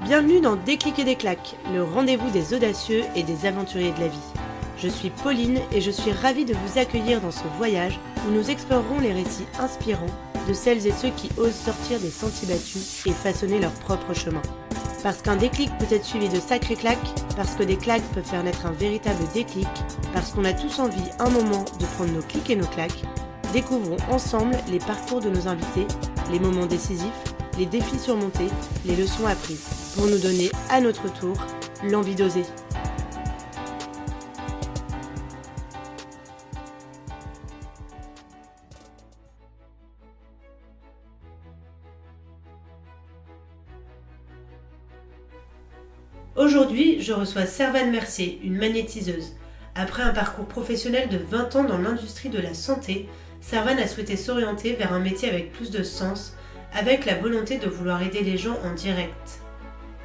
Bienvenue dans Déclic et des claques, le rendez-vous des audacieux et des aventuriers de la vie. Je suis Pauline et je suis ravie de vous accueillir dans ce voyage où nous explorerons les récits inspirants de celles et ceux qui osent sortir des sentiers battus et façonner leur propre chemin. Parce qu'un déclic peut être suivi de sacrées claques, parce que des claques peuvent faire naître un véritable déclic, parce qu'on a tous envie un moment de prendre nos clics et nos claques, découvrons ensemble les parcours de nos invités, les moments décisifs, les défis surmontés, les leçons apprises, pour nous donner à notre tour l'envie d'oser. Aujourd'hui, je reçois Servane Mercier, une magnétiseuse. Après un parcours professionnel de 20 ans dans l'industrie de la santé, Servane a souhaité s'orienter vers un métier avec plus de sens, avec la volonté de vouloir aider les gens en direct.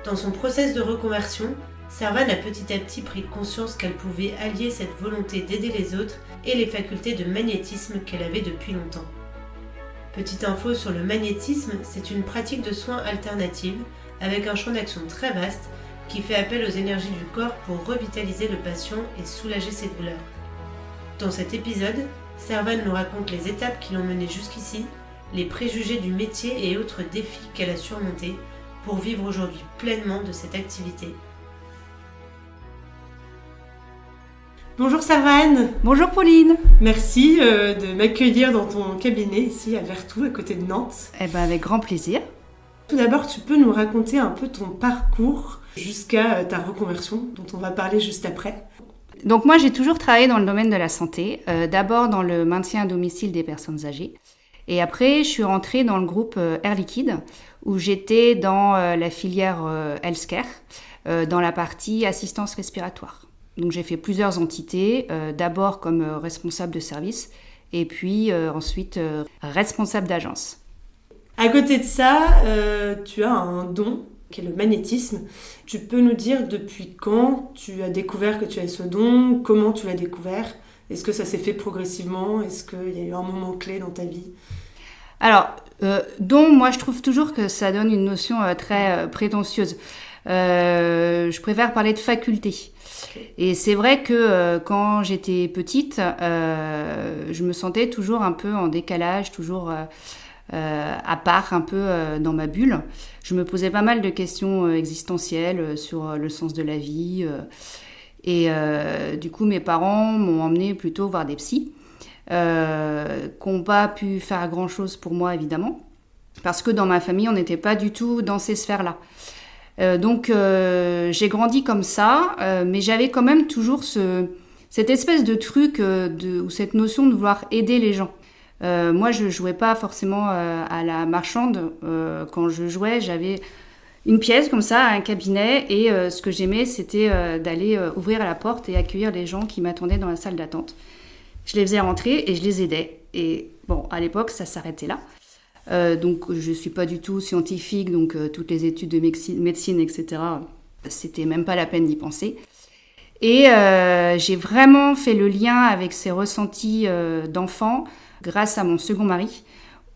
Dans son process de reconversion, Servane a petit à petit pris conscience qu'elle pouvait allier cette volonté d'aider les autres et les facultés de magnétisme qu'elle avait depuis longtemps. Petite info sur le magnétisme, c'est une pratique de soins alternative avec un champ d'action très vaste qui fait appel aux énergies du corps pour revitaliser le patient et soulager ses douleurs. Dans cet épisode, Servane nous raconte les étapes qui l'ont menée jusqu'ici, les préjugés du métier et autres défis qu'elle a surmontés pour vivre aujourd'hui pleinement de cette activité. Bonjour Servane. Bonjour Pauline. Merci de m'accueillir dans ton cabinet ici à Vertou, à côté de Nantes. Avec grand plaisir. Tout d'abord, tu peux nous raconter un peu ton parcours jusqu'à ta reconversion, dont on va parler juste après. Donc moi, j'ai toujours travaillé dans le domaine de la santé, d'abord dans le maintien à domicile des personnes âgées. Et après, je suis rentrée dans le groupe Air Liquide, où j'étais dans la filière healthcare, dans la partie assistance respiratoire. Donc j'ai fait plusieurs entités, d'abord comme responsable de service, et puis ensuite responsable d'agence. À côté de ça, tu as un don, qui est le magnétisme. Tu peux nous dire depuis quand tu as découvert que tu avais ce don, comment tu l'as découvert? Est-ce que ça s'est fait progressivement? Est-ce qu'il y a eu un moment clé dans ta vie? Alors, don, moi je trouve toujours que ça donne une notion très prétentieuse. Je préfère parler de faculté. Okay. Et c'est vrai que quand j'étais petite, je me sentais toujours un peu en décalage, toujours à part, un peu dans ma bulle. Je me posais pas mal de questions existentielles sur le sens de la vie. Et du coup, mes parents m'ont emmenée plutôt voir des psys. Qui n'ont pas pu faire grand-chose pour moi, évidemment, parce que dans ma famille, on n'était pas du tout dans ces sphères-là. Donc, j'ai grandi comme ça, mais j'avais quand même toujours cette espèce de truc, ou cette notion de vouloir aider les gens. Moi, je jouais pas forcément à la marchande. Quand je jouais, j'avais une pièce comme ça, un cabinet, et ce que j'aimais, c'était d'aller ouvrir la porte et accueillir les gens qui m'attendaient dans la salle d'attente. Je les faisais rentrer et je les aidais. Et bon, à l'époque, ça s'arrêtait là. Donc, je ne suis pas du tout scientifique, donc toutes les études de médecine, etc., c'était même pas la peine d'y penser. Et j'ai vraiment fait le lien avec ces ressentis d'enfants grâce à mon second mari.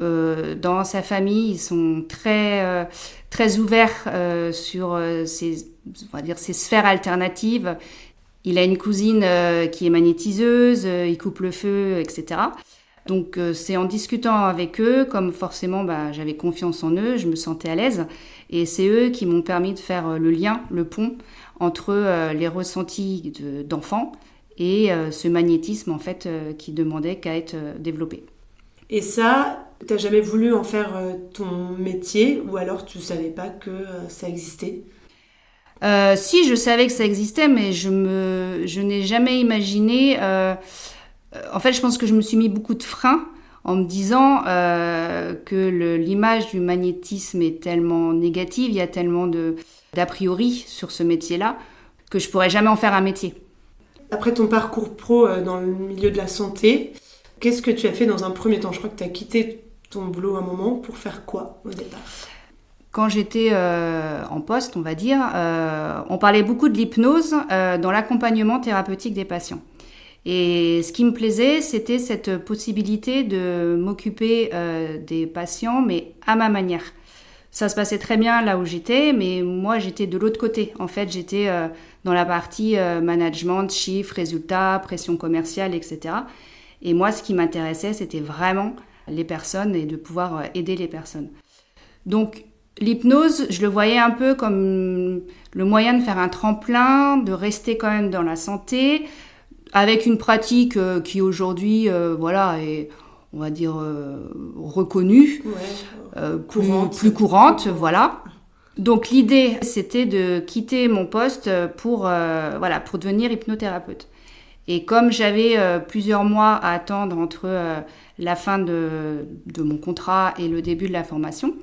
Dans sa famille, ils sont très, très ouverts sur ces sphères alternatives. Il a une cousine qui est magnétiseuse, il coupe le feu, etc. Donc c'est en discutant avec eux, comme forcément j'avais confiance en eux, je me sentais à l'aise. Et c'est eux qui m'ont permis de faire le lien, le pont entre les ressentis d'enfants et ce magnétisme en fait qui demandait qu'à être développé. Et ça, t'as jamais voulu en faire ton métier ou alors tu savais pas que ça existait? Si, je savais que ça existait, mais je n'ai jamais imaginé... en fait, je pense que je me suis mis beaucoup de freins en me disant que l'image du magnétisme est tellement négative, il y a tellement d'a priori sur ce métier-là, que je pourrais jamais en faire un métier. Après ton parcours pro dans le milieu de la santé, qu'est-ce que tu as fait dans un premier temps? Je crois que tu as quitté ton boulot un moment pour faire quoi au départ? Quand j'étais en poste, on va dire, on parlait beaucoup de l'hypnose dans l'accompagnement thérapeutique des patients. Et ce qui me plaisait, c'était cette possibilité de m'occuper des patients, mais à ma manière. Ça se passait très bien là où j'étais, mais moi, j'étais de l'autre côté. En fait, j'étais dans la partie management, chiffres, résultats, pression commerciale, etc. Et moi, ce qui m'intéressait, c'était vraiment les personnes et de pouvoir aider les personnes. Donc, l'hypnose, je le voyais un peu comme le moyen de faire un tremplin, de rester quand même dans la santé, avec une pratique qui aujourd'hui, est, on va dire, reconnue, plus courante, voilà. Donc l'idée, c'était de quitter mon poste pour devenir hypnothérapeute. Et comme j'avais plusieurs mois à attendre entre la fin de mon contrat et le début de la formation,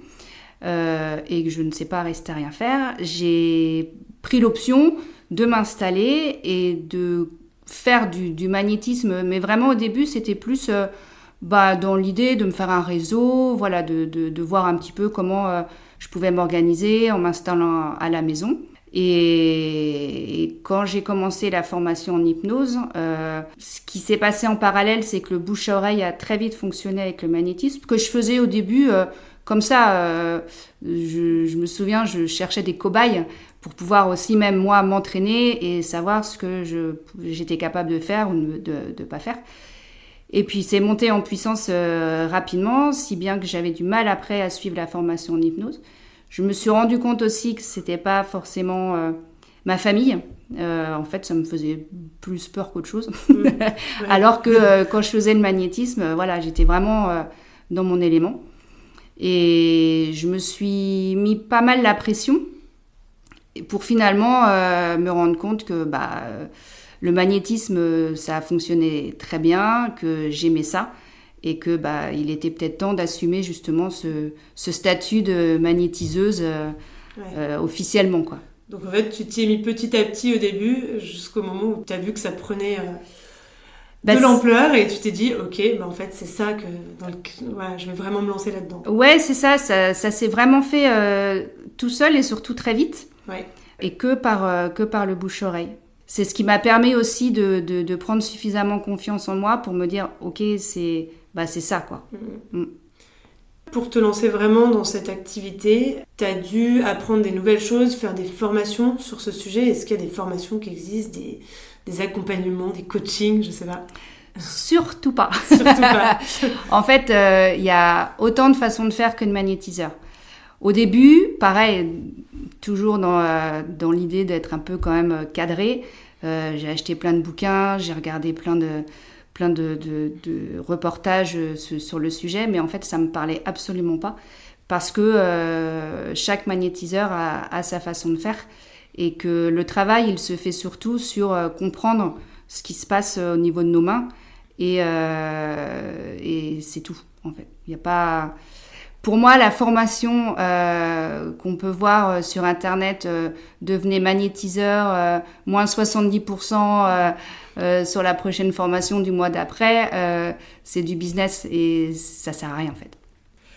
et que je ne sais pas rester à rien faire, j'ai pris l'option de m'installer et de faire du magnétisme. Mais vraiment au début, c'était plus dans l'idée de me faire un réseau, voilà, de voir un petit peu comment je pouvais m'organiser en m'installant à la maison. Et quand j'ai commencé la formation en hypnose, ce qui s'est passé en parallèle, c'est que le bouche à oreille a très vite fonctionné avec le magnétisme, que je faisais au début comme ça. Je me souviens, je cherchais des cobayes pour pouvoir aussi même moi m'entraîner et savoir ce que j'étais capable de faire ou de pas faire. Et puis c'est monté en puissance rapidement, si bien que j'avais du mal après à suivre la formation en hypnose. Je me suis rendu compte aussi que c'était pas forcément ma famille. En fait, ça me faisait plus peur qu'autre chose. Ouais. Alors que quand je faisais le magnétisme, j'étais vraiment dans mon élément. Et je me suis mis pas mal la pression pour finalement me rendre compte que le magnétisme, ça a fonctionné très bien, que j'aimais ça. Et que il était peut-être temps d'assumer justement ce statut de magnétiseuse officiellement, quoi. Donc en fait, tu t'y es mis petit à petit au début, jusqu'au moment où tu as vu que ça prenait de l'ampleur et tu t'es dit, ok, en fait c'est ça que je vais vraiment me lancer là-dedans. Ouais, c'est ça s'est vraiment fait tout seul et surtout très vite. Ouais. Et que par le bouche-oreille. C'est ce qui m'a permis aussi de prendre suffisamment confiance en moi pour me dire, ok, c'est ça, quoi. Pour te lancer vraiment dans cette activité, tu as dû apprendre des nouvelles choses, faire des formations sur ce sujet. Est-ce qu'il y a des formations qui existent, des accompagnements, des coachings, je sais pas? Surtout pas. Surtout pas. En fait, il y a autant de façons de faire que de magnétiseurs. Au début, pareil, toujours dans l'idée d'être un peu quand même cadré, j'ai acheté plein de bouquins, j'ai regardé plein de reportages sur le sujet, mais en fait, ça me parlait absolument pas parce que chaque magnétiseur a sa façon de faire et que le travail, il se fait surtout sur comprendre ce qui se passe au niveau de nos mains et c'est tout, en fait. Il y a pas... Pour moi, la formation qu'on peut voir sur Internet, devenez magnétiseur, moins 70% sur la prochaine formation du mois d'après, c'est du business et ça sert à rien en fait.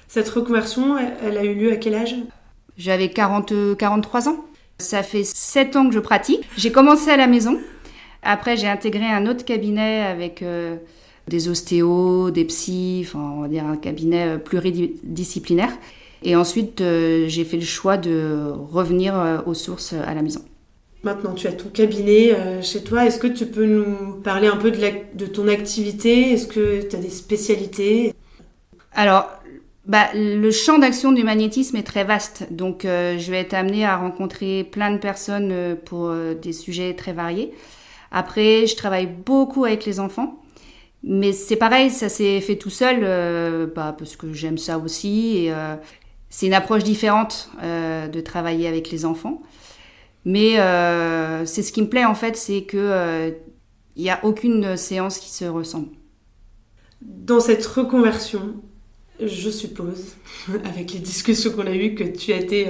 Cette reconversion, elle a eu lieu à quel âge ? J'avais 43 ans. Ça fait 7 ans que je pratique. J'ai commencé à la maison. Après, j'ai intégré un autre cabinet avec... des ostéos, des psys, on va dire un cabinet pluridisciplinaire. Et ensuite, j'ai fait le choix de revenir aux sources à la maison. Maintenant, tu as ton cabinet chez toi. Est-ce que tu peux nous parler un peu de ton activité ? Est-ce que tu as des spécialités ? Alors, le champ d'action du magnétisme est très vaste. Donc, je vais être amenée à rencontrer plein de personnes pour des sujets très variés. Après, je travaille beaucoup avec les enfants. Mais c'est pareil, ça s'est fait tout seul parce que j'aime ça aussi. Et, c'est une approche différente de travailler avec les enfants. Mais c'est ce qui me plaît en fait, c'est que il n'y a aucune séance qui se ressemble. Dans cette reconversion, je suppose, avec les discussions qu'on a eues, que tu as été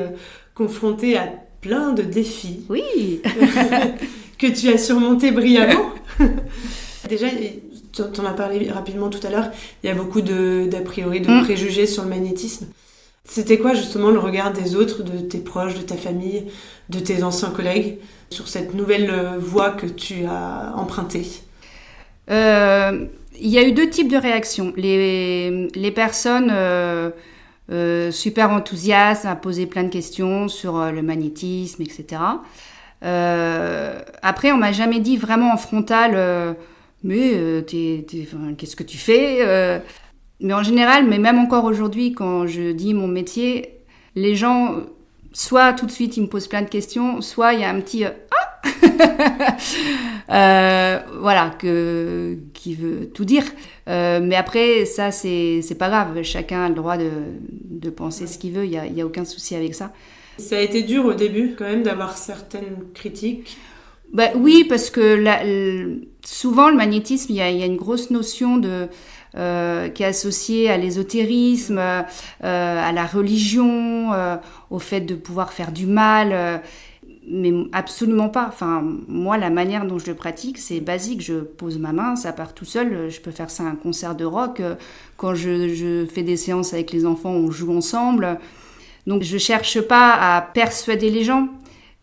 confrontée à plein de défis. Oui. Que tu as surmonté brillamment. Déjà, tu en as parlé rapidement tout à l'heure, il y a beaucoup d'a priori, de préjugés sur le magnétisme. C'était quoi justement le regard des autres, de tes proches, de ta famille, de tes anciens collègues, sur cette nouvelle voie que tu as empruntée ? Il y a eu 2 types de réactions. Les personnes super enthousiaste, à poser plein de questions sur le magnétisme, etc. Après, on m'a jamais dit vraiment en frontal, mais qu'est-ce que tu fais Mais en général, mais même encore aujourd'hui, quand je dis mon métier, les gens, soit tout de suite ils me posent plein de questions, soit il y a un petit voilà, qui veut tout dire. Mais après, ça, c'est pas grave. Chacun a le droit de penser ce qu'il veut. Il y a aucun souci avec ça. Ça a été dur au début, quand même, d'avoir certaines critiques. Bah, oui, parce que souvent, le magnétisme, il y a une grosse notion qui est associée à l'ésotérisme, à la religion, au fait de pouvoir faire du mal. Mais absolument pas. Enfin, moi, la manière dont je le pratique, c'est basique. Je pose ma main, ça part tout seul. Je peux faire ça à un concert de rock. Quand je fais des séances avec les enfants, on joue ensemble. Donc, je cherche pas à persuader les gens.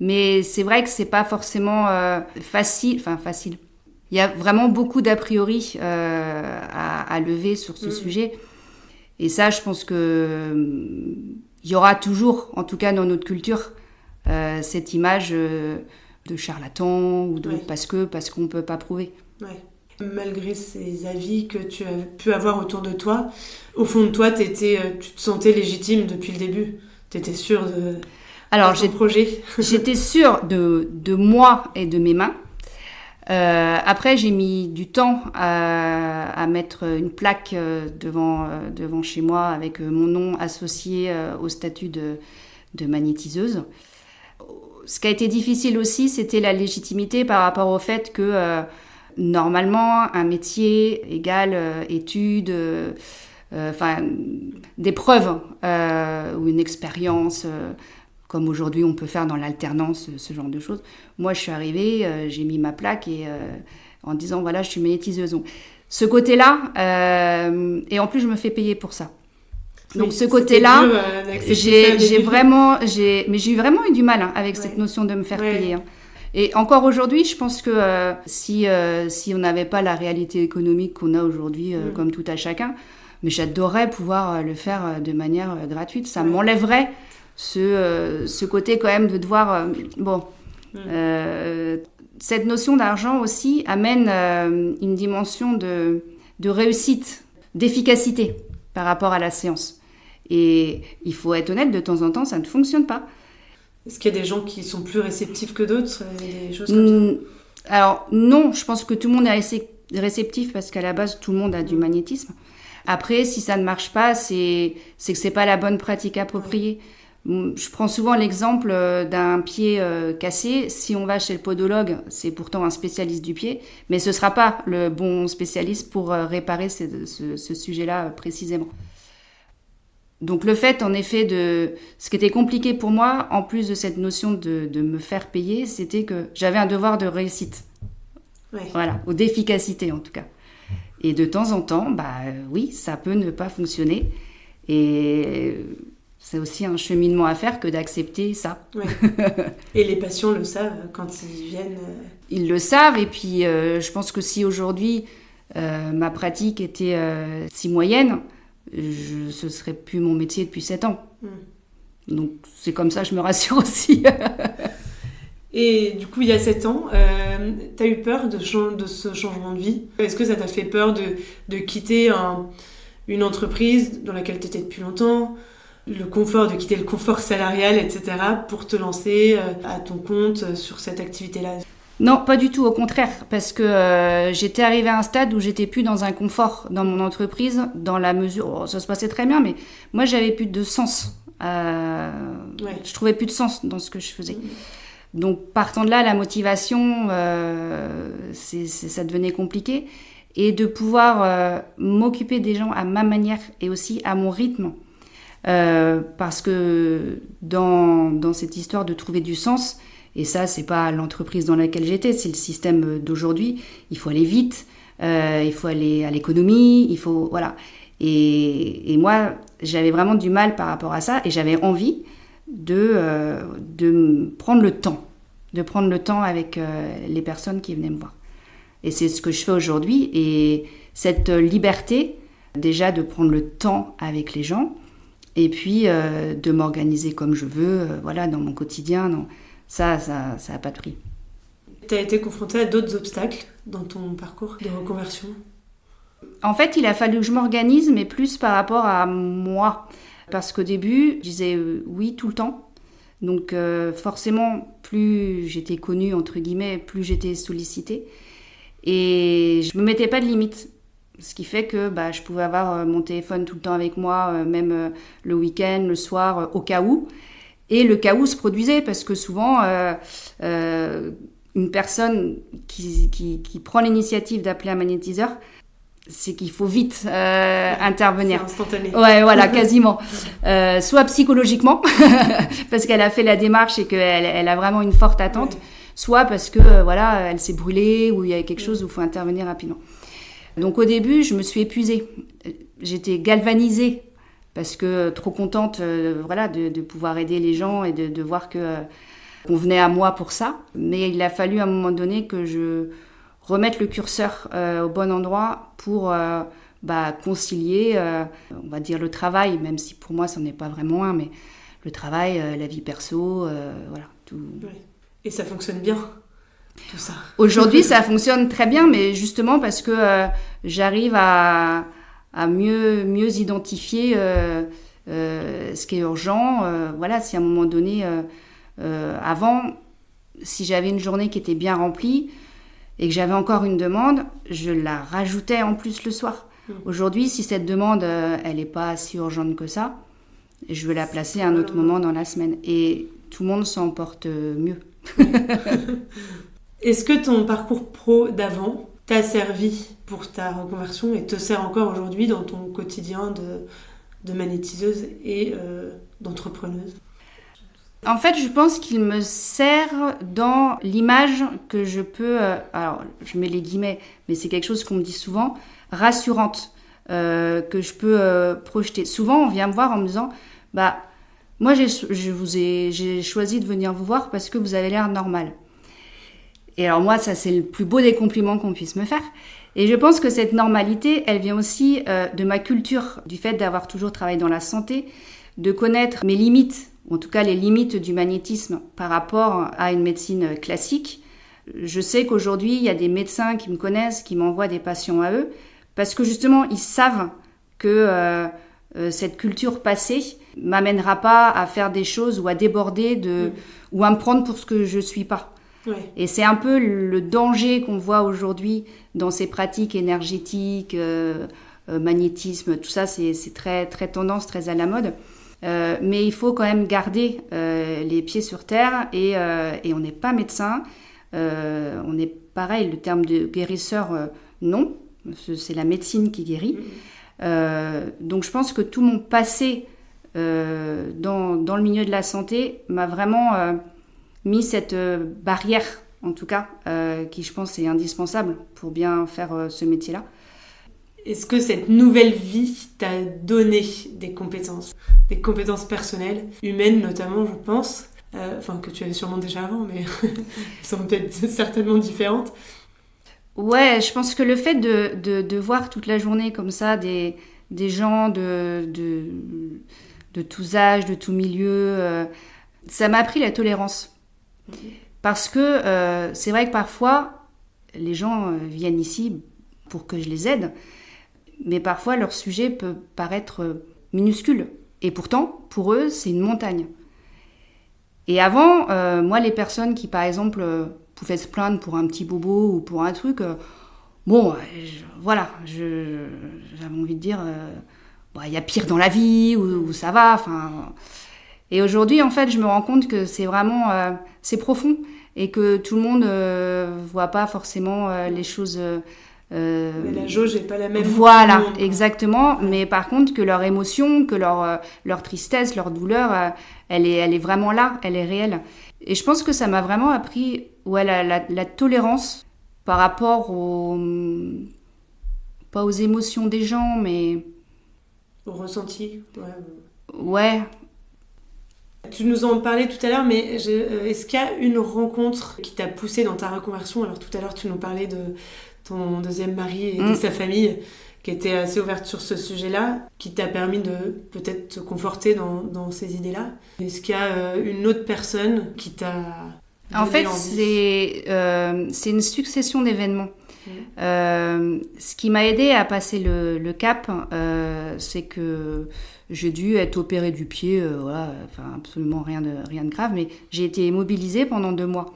Mais c'est vrai que c'est pas forcément facile. Enfin, facile. Il y a vraiment beaucoup d'a priori à lever sur ce sujet. Et ça, je pense que il y aura toujours, en tout cas dans notre culture, cette image de charlatan ou de parce qu'on peut pas prouver. Ouais. Malgré ces avis que tu as pu avoir autour de toi, au fond de toi, tu te sentais légitime depuis le début. Tu étais sûre de ton projet. J'étais sûre de moi et de mes mains. Après, j'ai mis du temps à mettre une plaque devant chez moi avec mon nom associé au statut de magnétiseuse. Ce qui a été difficile aussi, c'était la légitimité par rapport au fait que normalement, un métier égale études, des preuves ou une expérience, comme aujourd'hui on peut faire dans l'alternance, ce genre de choses. Moi, je suis arrivée, j'ai mis ma plaque en disant voilà, je suis magnétiseuse. Donc, ce côté-là, et en plus, je me fais payer pour ça. Donc ce côté-là, j'ai eu vraiment eu du mal avec cette notion de me faire payer. Et encore aujourd'hui, je pense que si on n'avait pas la réalité économique qu'on a aujourd'hui, comme tout à chacun, mais j'adorerais pouvoir le faire de manière gratuite. Ça m'enlèverait ce côté quand même de devoir... cette notion d'argent aussi amène une dimension de réussite, d'efficacité par rapport à la séance. Et il faut être honnête, de temps en temps, ça ne fonctionne pas. Est-ce qu'il y a des gens qui sont plus réceptifs que d'autres, des choses comme ça? Alors non, je pense que tout le monde est réceptif parce qu'à la base, tout le monde a du magnétisme. Après, si ça ne marche pas, c'est que c'est pas la bonne pratique appropriée. Je prends souvent l'exemple d'un pied cassé. Si on va chez le podologue, c'est pourtant un spécialiste du pied, mais ce sera pas le bon spécialiste pour réparer ce sujet-là précisément. Donc le fait, en effet, ce qui était compliqué pour moi, en plus de cette notion de me faire payer, c'était que j'avais un devoir de réussite. Voilà, ou d'efficacité en tout cas. Et de temps en temps, oui, ça peut ne pas fonctionner. Et c'est aussi un cheminement à faire que d'accepter ça. Ouais. Et les patients le savent quand ils viennent. Ils le savent, et puis je pense que si aujourd'hui ma pratique était si moyenne, ce serait plus mon métier depuis 7 ans. Donc c'est comme ça, je me rassure aussi. Et du coup, il y a 7 ans, t'as eu peur de ce changement de vie? Est-ce que ça t'a fait peur de quitter une entreprise dans laquelle t'étais depuis longtemps, de quitter le confort salarial, etc., pour te lancer à ton compte sur cette activité-là? Non, pas du tout, au contraire, parce que j'étais arrivée à un stade où j'étais plus dans un confort dans mon entreprise, dans la mesure... ça se passait très bien, mais moi, j'avais plus de sens. Je trouvais plus de sens dans ce que je faisais. Donc, partant de là, la motivation, ça devenait compliqué. Et de pouvoir m'occuper des gens à ma manière et aussi à mon rythme. Parce que dans cette histoire de trouver du sens... Et ça, c'est pas l'entreprise dans laquelle j'étais, c'est le système d'aujourd'hui. Il faut aller vite, il faut aller à l'économie, il faut... Voilà. Et moi, j'avais vraiment du mal par rapport à ça et j'avais envie de prendre le temps. De prendre le temps avec les personnes qui venaient me voir. Et c'est ce que je fais aujourd'hui. Et cette liberté, déjà de prendre le temps avec les gens, Et puis, de m'organiser comme je veux, voilà, dans mon quotidien. Non. Ça a pas de prix. Tu as été confrontée à d'autres obstacles dans ton parcours de reconversion ? En fait, il a fallu que je m'organise, mais plus par rapport à moi. Parce qu'au début, je disais oui tout le temps. Donc forcément, plus j'étais connue, entre guillemets, plus j'étais sollicitée. Et je me mettais pas de limite. Ce qui fait que je pouvais avoir mon téléphone tout le temps avec moi, même le week-end, le soir, au cas où. Et le cas où se produisait, parce que souvent, une personne qui prend l'initiative d'appeler un magnétiseur, c'est qu'il faut vite intervenir. C'est instantané. Ouais, voilà, quasiment. Soit psychologiquement, parce qu'elle a fait la démarche et qu'elle a vraiment une forte attente, soit parce que elle s'est brûlée ou il y a quelque chose où il faut intervenir rapidement. Donc au début, je me suis épuisée. J'étais galvanisée parce que trop contente de pouvoir aider les gens et de voir qu'on venait à moi pour ça. Mais il a fallu à un moment donné que je remette le curseur au bon endroit pour concilier, on va dire, le travail, même si pour moi, ça n'en est pas vraiment un, mais le travail, la vie perso, tout. Oui. Et ça fonctionne bien, tout ça. Aujourd'hui, ça fonctionne très bien, mais justement parce que j'arrive à mieux identifier ce qui est urgent. Si à un moment donné, avant, si j'avais une journée qui était bien remplie, et que j'avais encore une demande, je la rajoutais en plus le soir. Aujourd'hui, si cette demande, elle n'est pas si urgente que ça, je vais la placer à un autre moment dans la semaine. Et tout le monde s'en porte mieux. Est-ce que ton parcours pro d'avant t'a servi pour ta reconversion et te sert encore aujourd'hui dans ton quotidien de magnétiseuse et d'entrepreneuse ? En fait, je pense qu'il me sert dans l'image que je peux, alors je mets les guillemets, mais c'est quelque chose qu'on me dit souvent, rassurante, que je peux projeter. Souvent, on vient me voir en me disant, moi j'ai choisi de venir vous voir parce que vous avez l'air normal. Et alors moi, ça c'est le plus beau des compliments qu'on puisse me faire. Et je pense que cette normalité, elle vient aussi de ma culture, du fait d'avoir toujours travaillé dans la santé, de connaître mes limites, en tout cas les limites du magnétisme par rapport à une médecine classique. Je sais qu'aujourd'hui, il y a des médecins qui me connaissent, qui m'envoient des patients à eux, parce que justement, ils savent que cette culture passée m'amènera pas à faire des choses ou à déborder ou à me prendre pour ce que je suis pas. Ouais. Et c'est un peu le danger qu'on voit aujourd'hui dans ces pratiques énergétiques, magnétisme, tout ça, c'est très, très tendance, très à la mode. Mais il faut quand même garder les pieds sur terre et on n'est pas médecin. On est pareil, le terme de guérisseur, non. C'est la médecine qui guérit. Donc je pense que tout mon passé dans le milieu de la santé m'a vraiment mis cette barrière, en tout cas, qui je pense est indispensable pour bien faire ce métier-là. Est-ce que cette nouvelle vie t'a donné des compétences personnelles, humaines notamment, je pense, que tu avais sûrement déjà avant, mais elles sont peut-être certainement différentes. Ouais, je pense que le fait de voir toute la journée comme ça des gens de tous âges, de tous milieux, ça m'a appris la tolérance. Parce que c'est vrai que parfois, les gens viennent ici pour que je les aide, mais parfois leur sujet peut paraître minuscule. Et pourtant, pour eux, c'est une montagne. Et avant, moi, les personnes qui, par exemple, pouvaient se plaindre pour un petit bobo ou pour un truc, j'avais envie de dire, y a pire dans la vie, ou ça va, Et aujourd'hui, en fait, je me rends compte que c'est vraiment, c'est profond, et que tout le monde voit pas forcément les choses... mais la jauge n'est pas la même. Voilà, exactement. Mais par contre, que leur émotion, que leur tristesse, leur douleur, elle est vraiment là, elle est réelle. Et je pense que ça m'a vraiment appris la tolérance par rapport pas aux émotions des gens, mais... Au ressenti, Ouais. Tu nous en parlais tout à l'heure, mais est-ce qu'il y a une rencontre qui t'a poussée dans ta reconversion ? Alors tout à l'heure, tu nous parlais de ton deuxième mari et de sa famille qui était assez ouverte sur ce sujet-là, qui t'a permis de peut-être te conforter dans ces idées-là. Est-ce qu'il y a une autre personne qui t'a En fait, envie c'est une succession d'événements. Ce qui m'a aidé à passer le cap, c'est que j'ai dû être opérée du pied, voilà, enfin absolument rien de grave, mais j'ai été immobilisée pendant 2 mois.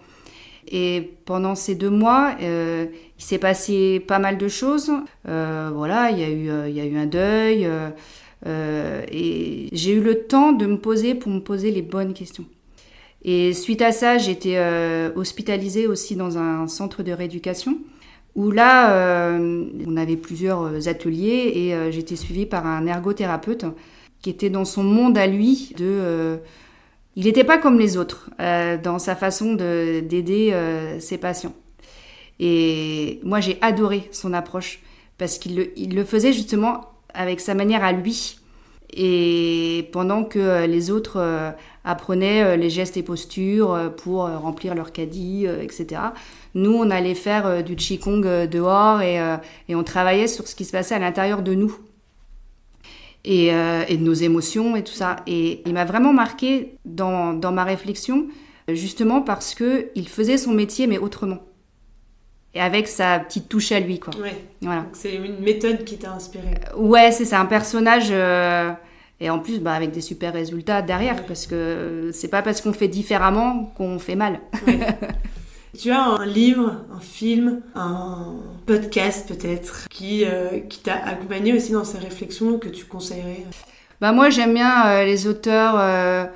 Et pendant ces 2 mois, il s'est passé pas mal de choses. Voilà, il y a eu un deuil, et j'ai eu le temps de me poser les bonnes questions. Et suite à ça, j'ai été hospitalisée aussi dans un centre de rééducation, où là, on avait plusieurs ateliers et j'étais suivie par un ergothérapeute qui était dans son monde à lui. Il n'était pas comme les autres dans sa façon d'aider ses patients. Et moi, j'ai adoré son approche parce qu'il le faisait justement avec sa manière à lui. Et pendant que les autres apprenaient les gestes et postures pour remplir leur caddie, etc., nous, on allait faire du Qigong dehors et on travaillait sur ce qui se passait à l'intérieur de nous et de nos émotions et tout ça. Et il m'a vraiment marqué dans ma réflexion, justement parce qu'il faisait son métier, mais autrement. Et avec sa petite touche à lui, quoi. Ouais. Voilà. Donc c'est une méthode qui t'a inspiré. Ouais, c'est un personnage... et en plus, avec des super résultats derrière, parce que c'est pas parce qu'on fait différemment qu'on fait mal. Ouais. Tu as un livre, un film, un podcast peut-être, qui t'a accompagné aussi dans ces réflexions que tu conseillerais? Moi, j'aime bien les auteurs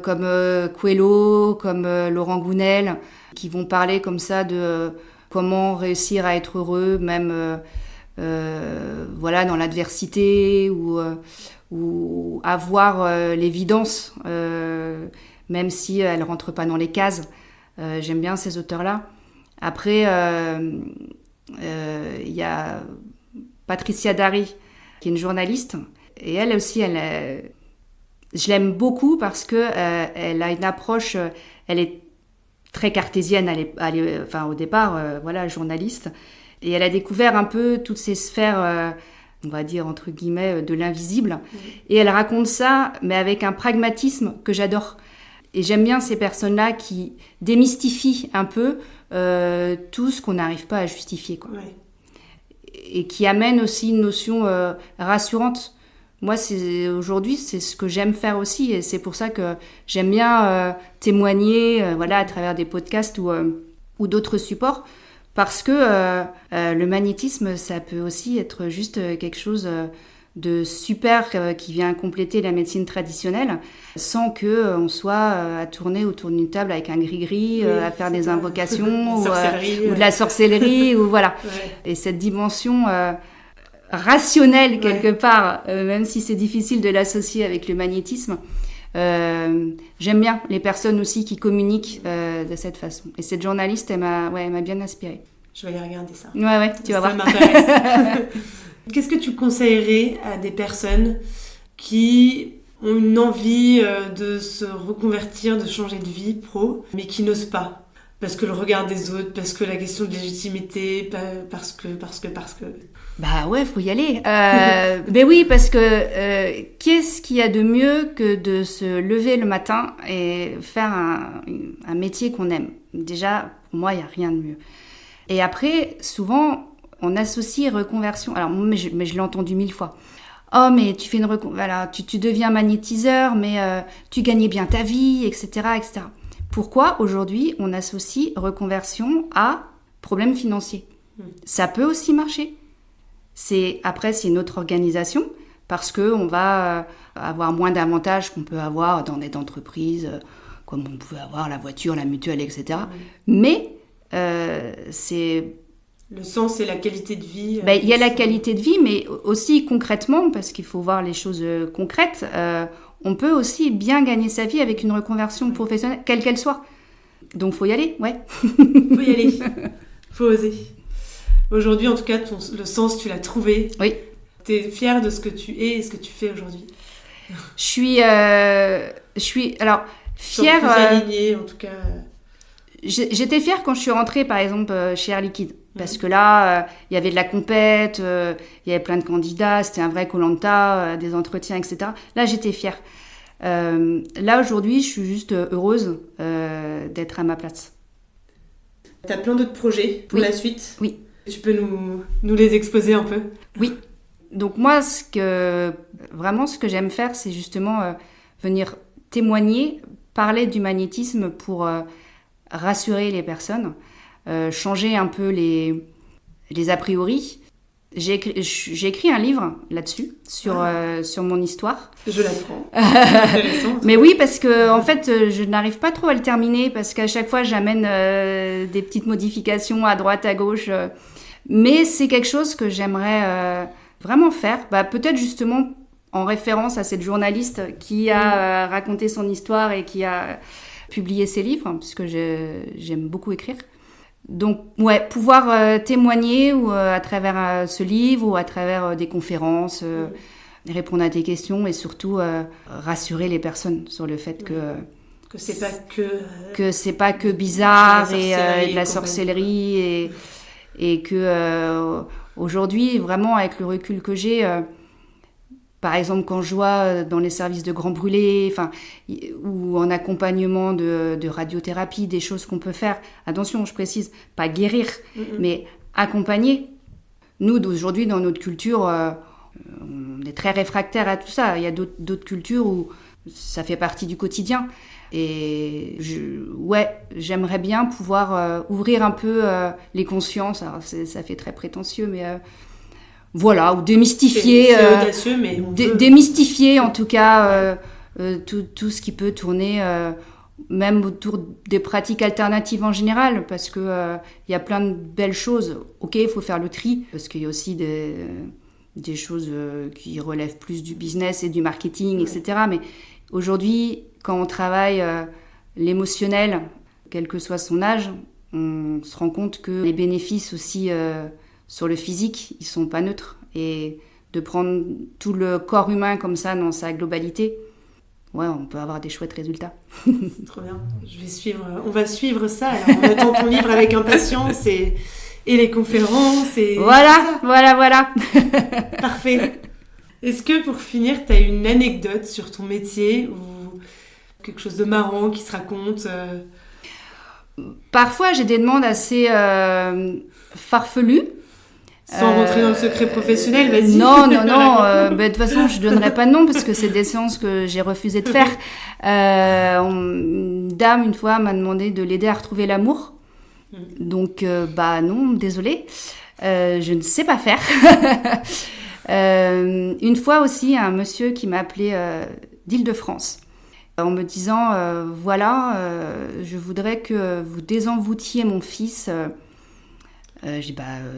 comme Coelho, comme Laurent Gounel, qui vont parler comme ça de comment réussir à être heureux, même voilà, dans l'adversité, ou avoir l'évidence, même si elle ne rentre pas dans les cases. J'aime bien ces auteurs-là. Après, il y a Patricia Dari, qui est une journaliste. Et elle aussi, je l'aime beaucoup parce qu'elle a une approche, elle est très cartésienne, enfin, au départ, voilà, journaliste. Et elle a découvert un peu toutes ces sphères, on va dire entre guillemets, de l'invisible. Et elle raconte ça, mais avec un pragmatisme que j'adore. Et j'aime bien ces personnes-là qui démystifient un peu tout ce qu'on n'arrive pas à justifier, quoi. Ouais. Et qui amènent aussi une notion rassurante. Moi, aujourd'hui, c'est ce que j'aime faire aussi. Et c'est pour ça que j'aime bien témoigner voilà, à travers des podcasts ou d'autres supports. Parce que le magnétisme, ça peut aussi être juste quelque chose de super qui vient compléter la médecine traditionnelle sans qu'on soit à tourner autour d'une table avec un gris-gris, à faire des invocations ou de la sorcellerie. ou voilà. Ouais. Et cette dimension rationnelle quelque part, même si c'est difficile de l'associer avec le magnétisme, j'aime bien les personnes aussi qui communiquent de cette façon. Et cette journaliste, elle m'a bien inspirée. Je vais aller regarder ça. Ouais, tu vas voir. Ça m'intéresse. Qu'est-ce que tu conseillerais à des personnes qui ont une envie de se reconvertir, de changer de vie pro, mais qui n'osent pas? Parce que le regard des autres, parce que la question de légitimité, parce que... Bah ouais, faut y aller. Mais oui, parce que qu'est-ce qu'il y a de mieux que de se lever le matin et faire un métier qu'on aime? Déjà, pour moi, il n'y a rien de mieux. Et après, souvent, on associe reconversion. Alors, mais je l'ai entendu 1000 fois. Oh, mais tu fais une voilà, tu deviens magnétiseur, mais tu gagnais bien ta vie, etc., etc. Pourquoi aujourd'hui on associe reconversion à problème financier? Ça peut aussi marcher. Après, c'est une autre organisation parce qu'on va avoir moins d'avantages qu'on peut avoir dans des entreprises, comme on pouvait avoir la voiture, la mutuelle, etc. Mais c'est... Le sens et la qualité de vie. Il y a la qualité de vie, mais aussi concrètement, parce qu'il faut voir les choses concrètes, on peut aussi bien gagner sa vie avec une reconversion professionnelle, quelle qu'elle soit. Donc, faut y aller, ouais. Faut y aller. Faut oser. Aujourd'hui, en tout cas, le sens, tu l'as trouvé. Oui. T'es fière de ce que tu es et ce que tu fais aujourd'hui? Je suis alors fière. Plus alignée, en tout cas. J'étais fière quand je suis rentrée, par exemple, chez Air Liquide. Parce que là, il y avait de la compète, il y avait plein de candidats, c'était un vrai Koh-Lanta, des entretiens, etc. Là, j'étais fière. Là, aujourd'hui, je suis juste heureuse d'être à ma place. Tu as plein d'autres projets pour la suite ? Oui. Tu peux nous les exposer un peu ? Oui. Donc moi, ce que j'aime faire, c'est justement venir témoigner, parler du magnétisme pour rassurer les personnes, changer un peu les a priori. J'ai écrit un livre là-dessus, sur mon histoire. Je l'apprends. Intéressant. Mais oui, parce que en fait, je n'arrive pas trop à le terminer, parce qu'à chaque fois, j'amène des petites modifications à droite, à gauche. Mais c'est quelque chose que j'aimerais vraiment faire. Peut-être justement en référence à cette journaliste qui a raconté son histoire et qui a publié ses livres, puisque j'aime beaucoup écrire. Donc, pouvoir témoigner ou à travers ce livre ou à travers des conférences, répondre à des questions et surtout rassurer les personnes sur le fait que c'est pas que c'est pas que bizarre et de la sorcellerie et que aujourd'hui, vraiment, avec le recul que j'ai, par exemple, quand je vois dans les services de grands brûlés, ou en accompagnement de radiothérapie, des choses qu'on peut faire. Attention, je précise, pas guérir, mais accompagner. Nous, aujourd'hui, dans notre culture, on est très réfractaires à tout ça. Il y a d'autres cultures où ça fait partie du quotidien. Et j'aimerais bien pouvoir ouvrir un peu les consciences. Alors, ça fait très prétentieux, mais... ou démystifier, c'est audacieux, mais démystifier en tout cas tout ce qui peut tourner, même autour des pratiques alternatives en général, parce que il y a plein de belles choses. Ok, il faut faire le tri, parce qu'il y a aussi des choses qui relèvent plus du business et du marketing, etc. Mais aujourd'hui, quand on travaille l'émotionnel, quel que soit son âge, on se rend compte que les bénéfices aussi sur le physique, ils sont pas neutres. Et de prendre tout le corps humain comme ça dans sa globalité, on peut avoir des chouettes résultats. C'est trop bien. On va suivre ça. Alors, on attend ton livre avec impatience et les conférences. Et voilà. Parfait. Est-ce que pour finir, tu as une anecdote sur ton métier ou quelque chose de marrant qui se raconte Parfois, j'ai des demandes assez farfelues. Sans rentrer dans le secret professionnel, vas-y. Non. De toute façon, je donnerai pas de nom parce que c'est des séances que j'ai refusé de faire. Une dame, une fois, m'a demandé de l'aider à retrouver l'amour. Donc, non, désolée. Je ne sais pas faire. Une fois aussi, un monsieur qui m'a appelé d'Île-de-France en me disant je voudrais que vous désenvoûtiez mon fils. J'ai dit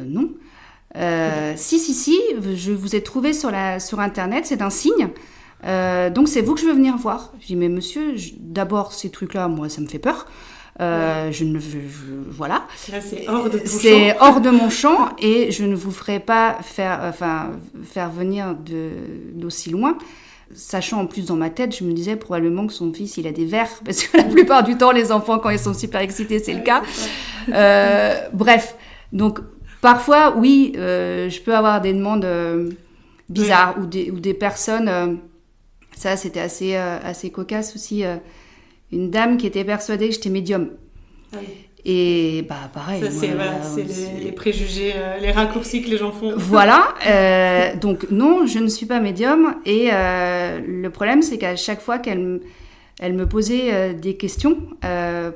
non. Si, je vous ai trouvé sur Internet, c'est un signe. Donc c'est vous que je veux venir voir. J'ai dit mais monsieur, d'abord ces trucs-là, moi ça me fait peur. Voilà. Là, c'est hors de ton champ. C'est hors de mon champ et je ne vous ferai pas faire venir d'aussi loin. Sachant en plus dans ma tête, je me disais probablement que son fils il a des vers parce que la plupart du temps les enfants quand ils sont super excités c'est le cas. Bref, donc parfois oui, je peux avoir des demandes bizarres ou des personnes. Ça c'était assez cocasse aussi. Une dame qui était persuadée que j'étais médium. Oui. Et pareil. Ça, c'est les préjugés, les raccourcis que les gens font. Voilà. Donc non, je ne suis pas médium. Et le problème, c'est qu'à chaque fois qu'elle me posait des questions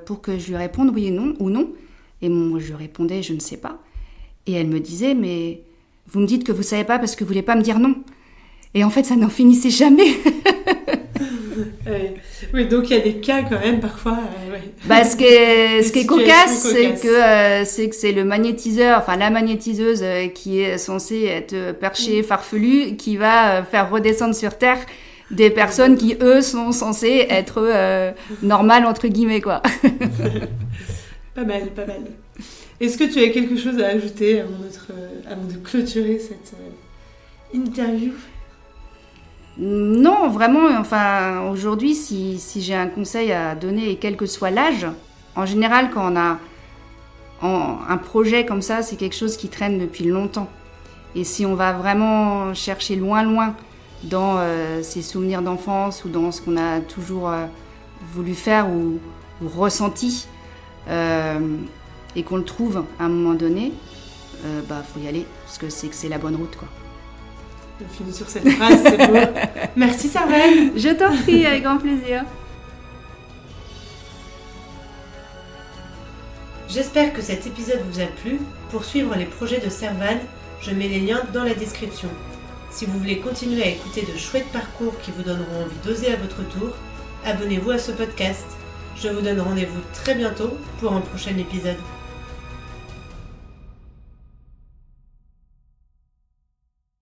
pour que je lui réponde oui ou non, et moi je lui répondais je ne sais pas. Et elle me disait mais vous me dites que vous savez pas parce que vous voulez pas me dire non. Et en fait, ça n'en finissait jamais. Oui, donc il y a des cas quand même parfois. Ce qui est cocasse, c'est que c'est le magnétiseur, enfin la magnétiseuse qui est censée être perchée, farfelue, qui va faire redescendre sur Terre des personnes qui, eux, sont censées être normales, entre guillemets, quoi. Pas mal. Est-ce que tu as quelque chose à ajouter avant de clôturer cette interview ? Non, vraiment, aujourd'hui, si j'ai un conseil à donner, et quel que soit l'âge, en général, quand on a un projet comme ça, c'est quelque chose qui traîne depuis longtemps. Et si on va vraiment chercher loin dans ses souvenirs d'enfance ou dans ce qu'on a toujours voulu faire ou ressenti, et qu'on le trouve à un moment donné, faut y aller, parce que c'est la bonne route, quoi. On finit sur cette phrase, c'est beau. Merci Servane. Je t'en prie, avec grand plaisir. J'espère que cet épisode vous a plu. Pour suivre les projets de Servane, je mets les liens dans la description. Si vous voulez continuer à écouter de chouettes parcours qui vous donneront envie d'oser à votre tour, abonnez-vous à ce podcast. Je vous donne rendez-vous très bientôt pour un prochain épisode.